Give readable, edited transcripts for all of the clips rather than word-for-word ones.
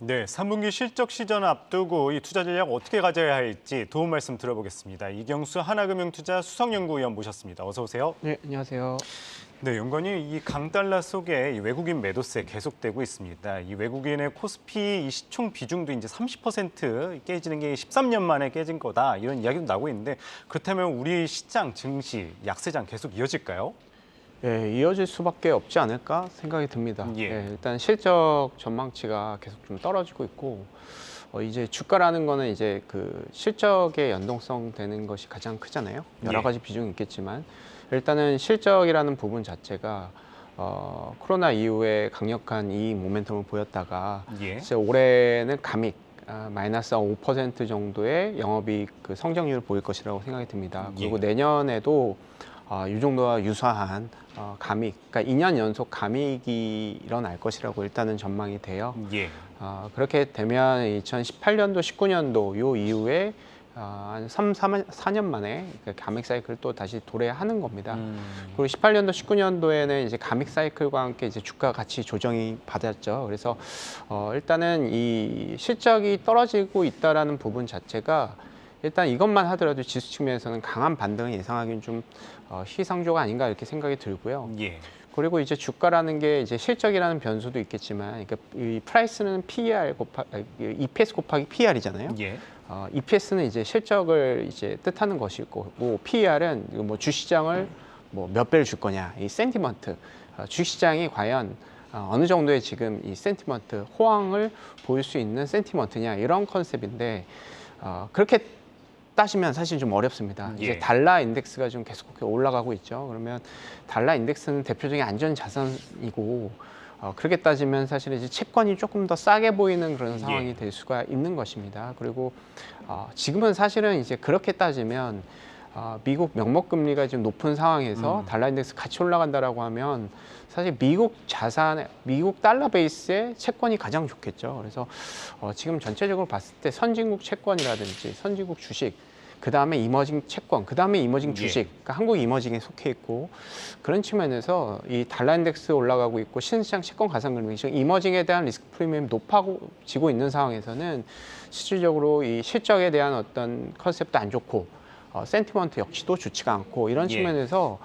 네, 3분기 실적 시즌 앞두고 이 투자 전략 어떻게 가져야 할지 도움 말씀 들어보겠습니다. 이경수 하나금융투자 수석연구위원 모셨습니다. 어서 오세요. 네, 안녕하세요. 네, 연관이 이 강달러 속에 이 외국인 매도세 계속되고 있습니다. 이 외국인의 코스피 이 시총 비중도 이제 30% 깨지는 게 13년 만에 깨진 거다 이런 이야기도 나오고 있는데 그렇다면 우리 시장 증시 약세장 계속 이어질까요? 예, 이어질 수밖에 없지 않을까 생각이 듭니다. 예. 일단 실적 전망치가 계속 좀 떨어지고 있고, 이제 주가라는 거는 이제 그 실적에 연동성 되는 것이 가장 크잖아요. 여러 예. 가지 비중이 있겠지만, 일단은 실적이라는 부분 자체가 코로나 이후에 강력한 이익 모멘텀을 보였다가 예. 이제 올해는 감익 마이너스 5% 정도의 영업이익 그 성장률을 보일 것이라고 생각이 듭니다. 그리고 예. 내년에도 이 정도와 유사한 감익, 그러니까 2년 연속 감익이 일어날 것이라고 일단은 전망이 돼요. 예. 그렇게 되면 2018년도, 19년도 요 이후에 한 4년 만에 그 감익 사이클을 또 다시 도래하는 겁니다. 그리고 18년도, 19년도에는 이제 감익 사이클과 함께 이제 주가 같이 조정이 받았죠. 그래서 일단은 이 실적이 떨어지고 있다라는 부분 자체가 일단 이것만 하더라도 지수 측면에서는 강한 반등을 예상하기는 좀 시기상조가 아닌가 이렇게 생각이 들고요. 예. 그리고 이제 주가라는 게 이제 실적이라는 변수도 있겠지만, 그러니까 이 프라이스는 EPS 곱하기 PR이잖아요. 예. EPS는 이제 실적을 이제 뜻하는 것이고, 뭐 PR은 뭐 주시장을 뭐 몇 배를 줄 거냐, 이 센티먼트, 주시장이 과연 어느 정도의 지금 이 센티먼트 호황을 보일 수 있는 센티먼트냐 이런 컨셉인데 그렇게 따지면 사실 좀 어렵습니다. 예. 이제 달러 인덱스가 좀 계속 올라가고 있죠. 그러면 달러 인덱스는 대표적인 안전 자산이고 그렇게 따지면 사실 이제 채권이 조금 더 싸게 보이는 그런 상황이 될 수가 있는 것입니다. 그리고 지금은 사실은 이제 그렇게 따지면 미국 명목금리가 지금 높은 상황에서 달러 인덱스 같이 올라간다라고 하면 사실 미국 자산, 미국 달러 베이스의 채권이 가장 좋겠죠. 그래서 지금 전체적으로 봤을 때 선진국 채권이라든지 선진국 주식, 그 다음에 이머징 채권, 그 다음에 이머징 주식, 그러니까 한국 이머징에 속해 있고 그런 측면에서 이 달러 인덱스 올라가고 있고 신시장 채권 가상금리 지금 이머징에 대한 리스크 프리미엄이 높아지고 있는 상황에서는 실질적으로 이 실적에 대한 어떤 컨셉도 안 좋고 센티먼트 역시도 좋지가 않고 이런 측면에서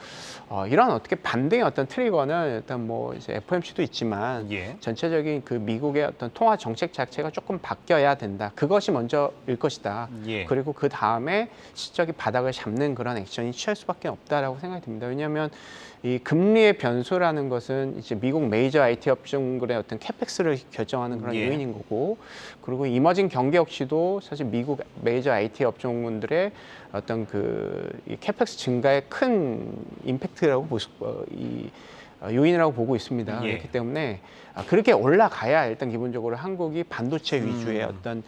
이런 어떻게 반등의 어떤 트리거는 일단 뭐 이제 FOMC도 있지만 전체적인 그 미국의 어떤 통화 정책 자체가 조금 바뀌어야 된다. 그것이 먼저일 것이다. 그리고 그 다음에 실적이 바닥을 잡는 그런 액션이 취할 수밖에 없다라고 생각이 듭니다. 왜냐하면 이 금리의 변수라는 것은 이제 미국 메이저 IT 업종들의 어떤 캐펙스를 결정하는 그런 요인인 거고, 그리고 이머징 경기 역시도 사실 미국 메이저 IT 업종군들의 어떤 이 캐펙스 증가에 큰 임팩트라고 요인이라고 보고 있습니다. 그렇기 때문에 그렇게 올라가야 일단 기본적으로 한국이 반도체 위주의 어떤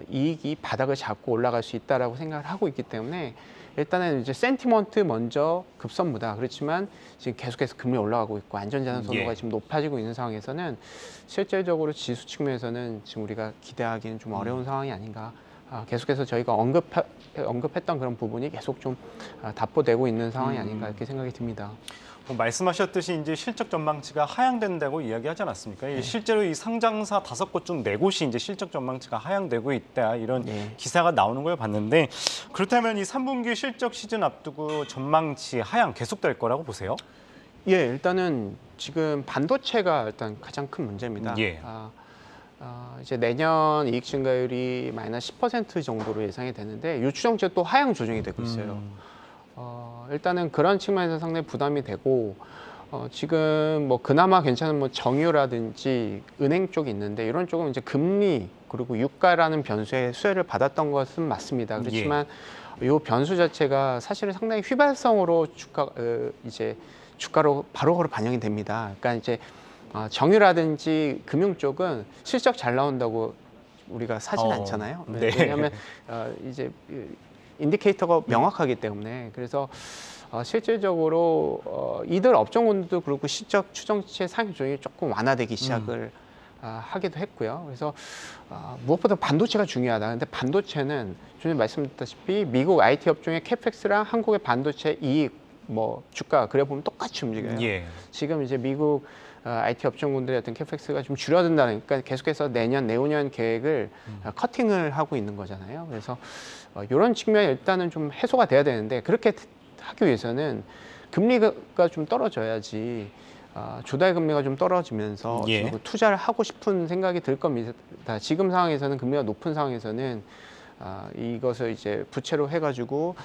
이익이 바닥을 잡고 올라갈 수 있다라고 생각을 하고 있기 때문에 일단은 이제 센티먼트 먼저 급선무다. 그렇지만 지금 계속해서 금리 올라가고 있고 안전자산 선호가 지금 높아지고 있는 상황에서는 실질적으로 지수 측면에서는 지금 우리가 기대하기는 좀 어려운 상황이 아닌가. 계속해서 저희가 언급했던 그런 부분이 계속 좀 답보되고 있는 상황이 아닌가 이렇게 생각이 듭니다. 말씀하셨듯이 이제 실적 전망치가 하향된다고 이야기하지 않았습니까? 실제로 이 상장사 5곳 중 4곳이 이제 실적 전망치가 하향되고 있다 이런 기사가 나오는 걸 봤는데 그렇다면 이 3분기 실적 시즌 앞두고 전망치 하향 계속될 거라고 보세요? 예, 일단은 지금 반도체가 일단 가장 큰 문제입니다. 이제 내년 이익 증가율이 마이너스 10% 정도로 예상이 되는데 요 추정치가 또 하향 조정이 되고 있어요. 일단은 그런 측면에서 상당히 부담이 되고 지금 뭐 그나마 괜찮은 뭐 정유라든지 은행 쪽이 있는데 이런 쪽은 이제 금리 그리고 유가라는 변수의 수혜를 받았던 것은 맞습니다. 그렇지만 이 변수 자체가 사실은 상당히 휘발성으로 이제 주가로 바로 반영이 됩니다. 그러니까 이제 정유라든지 금융 쪽은 실적 잘 나온다고 우리가 사진 않잖아요. 왜냐하면 이제 인디케이터가 명확하기 때문에 그래서 실질적으로 이들 업종군도 그렇고 실적 추정치의 상향 조정이 조금 완화되기 시작을 하기도 했고요. 그래서 무엇보다 반도체가 중요하다. 근데 반도체는 전에 말씀드렸다시피 미국 IT 업종의 캐펙스랑 한국의 반도체 이익 뭐 주가 그래 보면 똑같이 움직여요. 지금 이제 미국 IT 업종군들의 어떤 캐펙스가 좀 줄어든다는, 그러니까 계속해서 내년, 내후년 계획을 커팅을 하고 있는 거잖아요. 그래서 이런 측면이 일단은 좀 해소가 돼야 되는데, 그렇게 하기 위해서는 금리가 좀 떨어져야지, 조달 금리가 좀 떨어지면서 예. 투자를 하고 싶은 생각이 들 겁니다. 지금 상황에서는, 금리가 높은 상황에서는 이것을 이제 부채로 해가지고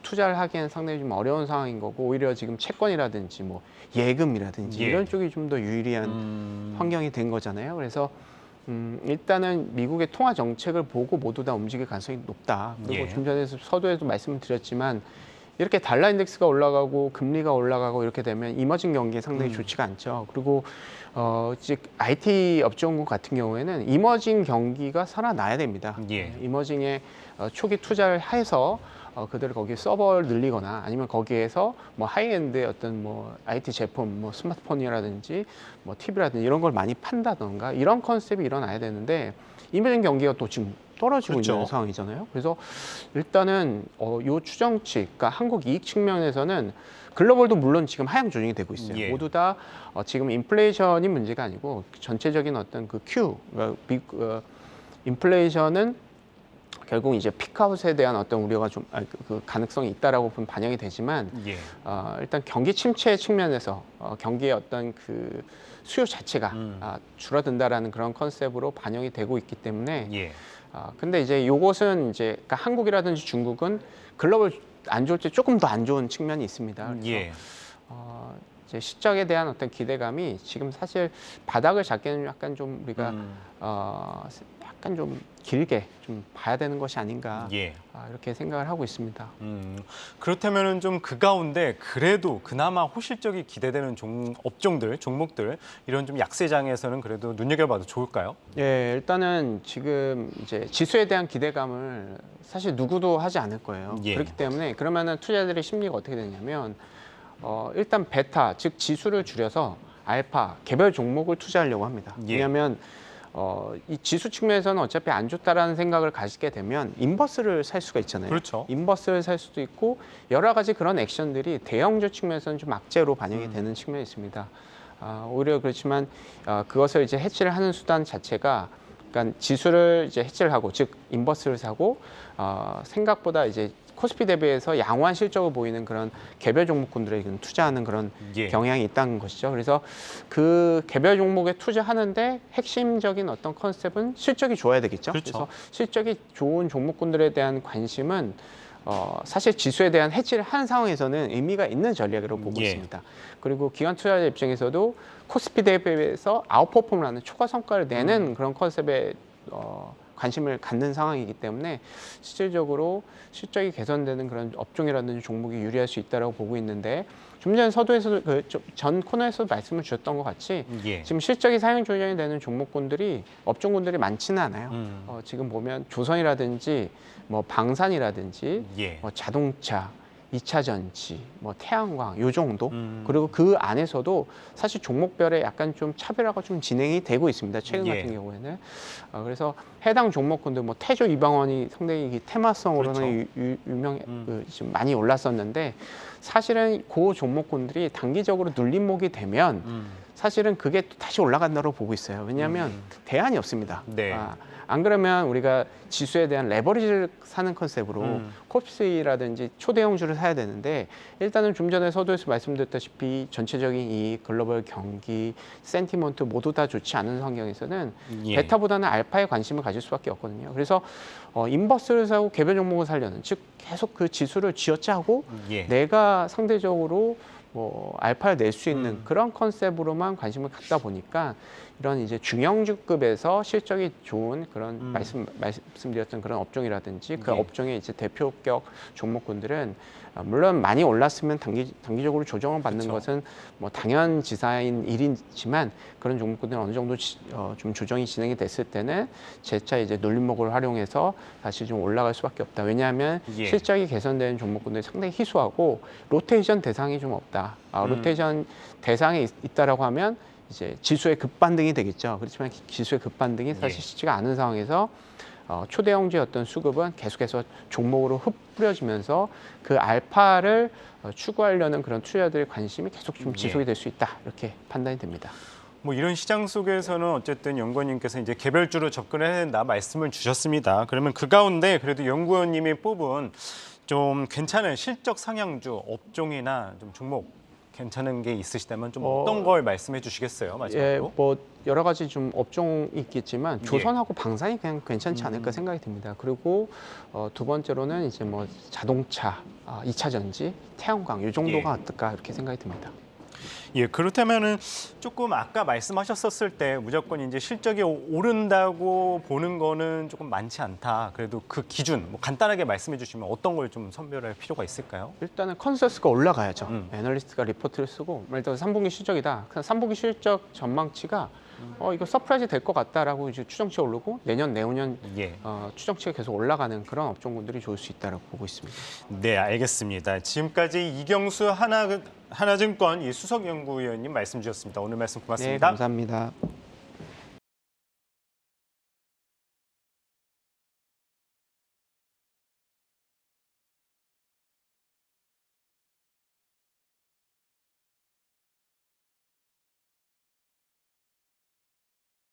투자를 하기엔 상당히 좀 어려운 상황인 거고, 오히려 지금 채권이라든지 뭐 예금이라든지 예. 이런 쪽이 좀 더 유리한 환경이 된 거잖아요. 그래서 일단은 미국의 통화 정책을 보고 모두 다 움직일 가능성이 높다. 그리고 예. 좀 전에 서두에도 말씀을 드렸지만, 이렇게 달러 인덱스가 올라가고 금리가 올라가고 이렇게 되면 이머징 경기에 상당히 좋지가 않죠. 그리고 즉 IT 업종군 같은 경우에는 이머징 경기가 살아나야 됩니다. 예. 이머징에 초기 투자를 해서 그들을 거기에 서버를 늘리거나, 아니면 거기에서 뭐 하이엔드의 어떤 뭐 IT 제품, 뭐 스마트폰이라든지 뭐 TV라든지 이런 걸 많이 판다던가, 이런 컨셉이 일어나야 되는데, 이머징 경기가 또 지금 떨어지고 그렇죠. 있는 상황이잖아요. 그래서 일단은 요 추정치, 그러니까 한국 이익 측면에서는 글로벌도 물론 지금 하향 조정이 되고 있어요. 예. 모두 다 지금 인플레이션이 문제가 아니고 전체적인 어떤 그 인플레이션은 결국 이제 피크아웃에 대한 어떤 우려가 좀 그 가능성이 있다라고 보면 반영이 되지만, 예. 일단 경기 침체 측면에서 경기의 어떤 그 수요 자체가 줄어든다라는 그런 컨셉으로 반영이 되고 있기 때문에, 예. 근데 이제 요것은 이제 그러니까 한국이라든지 중국은 글로벌 안 좋을 때 조금 더 안 좋은 측면이 있습니다. 그래서 예. 이제 실적에 대한 어떤 기대감이 지금 사실 바닥을 잡기는 약간 좀 우리가 약간 좀 길게 좀 봐야 되는 것이 아닌가, 예. 이렇게 생각을 하고 있습니다. 그렇다면은 좀 그 가운데 그래도 그나마 호실적이 기대되는 업종들, 종목들, 이런 좀 약세장에서는 그래도 눈여겨봐도 좋을까요? 예, 일단은 지금 이제 지수에 대한 기대감을 사실 누구도 하지 않을 거예요. 예. 그렇기 때문에 그러면은 투자자들의 심리가 어떻게 되냐면, 일단 베타, 즉 지수를 줄여서 알파, 개별 종목을 투자하려고 합니다. 예. 왜냐하면 이 지수 측면에서는 어차피 안 좋다라는 생각을 가지게 되면 인버스를 살 수가 있잖아요. 그렇죠. 인버스를 살 수도 있고, 여러 가지 그런 액션들이 대형주 측면에서는 좀 악재로 반영이 되는 측면이 있습니다. 오히려 그렇지만 그것을 이제 해치를 하는 수단 자체가, 그러니까 지수를 이제 해치를 하고, 즉 인버스를 사고, 생각보다 이제 코스피 대비해서 양호한 실적을 보이는 그런 개별 종목군들에 투자하는 그런 예. 경향이 있다는 것이죠. 그래서 그 개별 종목에 투자하는데 핵심적인 어떤 컨셉은 실적이 좋아야 되겠죠. 그렇죠. 그래서 실적이 좋은 종목군들에 대한 관심은 사실 지수에 대한 해치를 한 상황에서는 의미가 있는 전략으로 보고 예. 있습니다. 그리고 기관 투자자 입장에서도 코스피 대비해서 아웃퍼폼을 하는 초과 성과를 내는 그런 컨셉에 관심을 갖는 상황이기 때문에, 실질적으로 실적이 개선되는 그런 업종이라든지 종목이 유리할 수 있다고 보고 있는데, 좀 전 서두에서 전 코너에서 말씀을 주셨던 것 같이 예. 지금 실적이 상향 조정이 되는 종목군들이, 업종군들이 많지는 않아요. 지금 보면 조선이라든지 뭐 방산이라든지 예. 뭐 자동차, 2차 전지, 뭐 태양광 요 정도. 그리고 그 안에서도 사실 종목별에 약간 좀 차별화가 좀 진행이 되고 있습니다. 최근 예. 같은 경우에는. 그래서 해당 종목군들, 뭐 태조 이방원이 상당히 테마성으로는 그렇죠. 좀 많이 올랐었는데, 사실은 그 종목군들이 단기적으로 눌림목이 되면 사실은 그게 또 다시 올라간다고 보고 있어요. 왜냐하면 대안이 없습니다. 네. 안 그러면 우리가 지수에 대한 레버리지를 사는 컨셉으로 코스피라든지 초대형주를 사야 되는데, 일단은 좀 전에 서두에서 말씀드렸다시피 전체적인 이 글로벌 경기, 센티먼트 모두 다 좋지 않은 환경에서는 예. 베타보다는 알파에 관심을 가질 수밖에 없거든요. 그래서 인버스를 사고 개별 종목을 살려는, 즉 계속 그 지수를 쥐어짜고 예. 내가 상대적으로 뭐 알파를 낼 수 있는 그런 컨셉으로만 관심을 갖다 보니까, 이런 이제 중형주급에서 실적이 좋은 그런 말씀드렸던 그런 업종이라든지 그 예. 업종의 이제 대표격 종목군들은 물론 많이 올랐으면 단기적으로 조정을 받는 그쵸. 것은 뭐 당연지사인 일이지만, 그런 종목군들은 어느 정도 좀 조정이 진행이 됐을 때는 재차 이제 눌림목을 활용해서 다시 좀 올라갈 수밖에 없다. 왜냐하면 예. 실적이 개선되는 종목군들이 상당히 희소하고 로테이션 대상이 좀 없다. 로테이션 대상이 있다라고 하면 이제 지수의 급반등이 되겠죠. 그렇지만 지수의 급반등이 사실 예. 쉽지가 않은 상황에서 초대형주의 어떤 수급은 계속해서 종목으로 흩뿌려지면서 그 알파를 추구하려는 그런 투자자들의 관심이 계속 좀 지속이 될 수 있다. 이렇게 판단이 됩니다. 뭐 이런 시장 속에서는 어쨌든 연구원님께서 이제 개별주로 접근을 해야 된다 말씀을 주셨습니다. 그러면 그 가운데 그래도 연구원님이 뽑은 좀 괜찮은 실적 상향주 업종이나 좀 종목 괜찮은 게 있으시다면 좀 어떤 걸 말씀해 주시겠어요? 마지막으로. 예, 뭐 여러 가지 좀 업종이 있겠지만 조선하고 방산이 그냥 괜찮지 않을까 생각이 듭니다. 그리고 두 번째로는 이제 뭐 자동차, 2차 전지, 태양광 이 정도가 어떨까 이렇게 생각이 듭니다. 예, 그렇다면은 조금 아까 말씀하셨었을 때 무조건 이제 실적이 오른다고 보는 거는 조금 많지 않다. 그래도 그 기준 뭐 간단하게 말씀해 주시면 어떤 걸 좀 선별할 필요가 있을까요? 일단은 컨센서스가 올라가야죠. 애널리스트가 리포트를 쓰고 일단 3분기 실적이다. 그냥 3분기 실적 전망치가 이거 서프라이즈 될 것 같다라고 이제 추정치가 오르고 내년, 내후년 추정치가 계속 올라가는 그런 업종군들이 좋을 수 있다라고 보고 있습니다. 네, 알겠습니다. 지금까지 이경수 하나증권 수석연구위원님 말씀 주셨습니다. 오늘 말씀 고맙습니다. 네, 감사합니다.